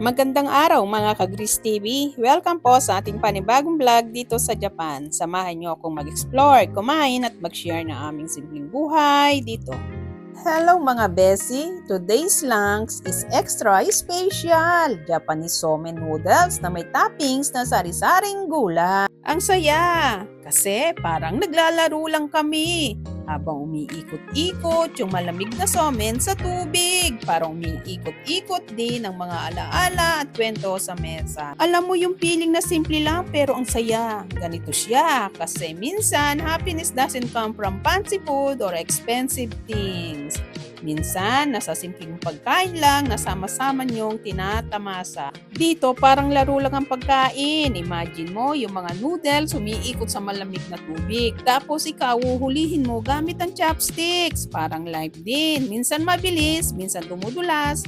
Magandang araw mga ka-Gris TV. Welcome po sa ating panibagong vlog dito sa Japan. Samahan niyo akong mag-explore, kumain at mag-share ng aming simpleng buhay dito. Hello mga besi! Today's lunch is extra special! Japanese somen noodles na may toppings na sari-saring gulay. Ang saya! Kasi parang naglalaro lang kami. Habang umiikot-ikot yung malamig na somen sa tubig. Parang umiikot-ikot din ang mga alaala at kwento sa mesa. Alam mo yung feeling na simple lang pero ang saya. Ganito siya kasi minsan happiness doesn't come from fancy food or expensive things. Minsan, nasa simpleng pagkain lang na sama-sama niyong tinatamasa. Dito, parang laro lang ang pagkain. Imagine mo, yung mga noodles umiikot sa malamig na tubig. Tapos ikaw, uhulihin mo gamit ang chopsticks. Parang live din. Minsan mabilis, minsan dumudulas.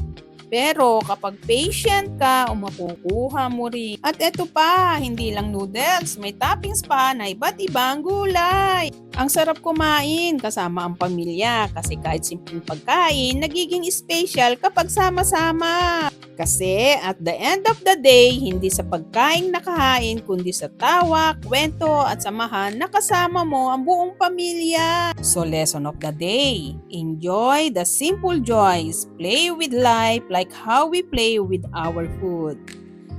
Pero kapag patient ka, makukuha mo rin. At eto pa, hindi lang noodles, may toppings pa na iba't ibang gulay. Ang sarap kumain kasama ang pamilya kasi kahit simpleng pagkain, nagiging special kapag sama-sama. Kasi at the end of the day, hindi sa pagkain nakahain kundi sa tawa, kwento at samahan na kasama mo ang buong pamilya. So lesson of the day, enjoy the simple joys, play with life like how we play with our food.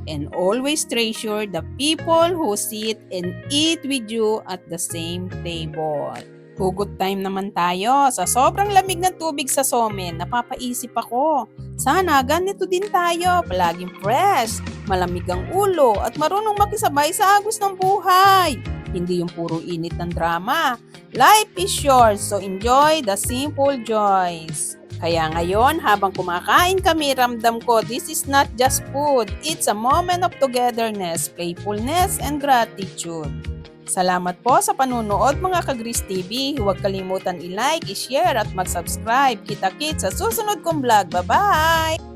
And always treasure the people who sit and eat with you at the same table. Hugot time naman tayo. Sa sobrang lamig ng tubig sa somen, napapaisip ako. Sana ganito din tayo, palaging fresh, malamig ang ulo at marunong makisabay sa agos ng buhay. Hindi yung puro init ng drama. Life is short, so enjoy the simple joys. Kaya ngayon, habang kumakain kami, ramdam ko this is not just food. It's a moment of togetherness, playfulness, and gratitude. Salamat po sa panunood mga ka-Gris TV. Huwag kalimutan i-like, i-share at mag-subscribe. Kita-kits sa susunod kong vlog. Bye-bye!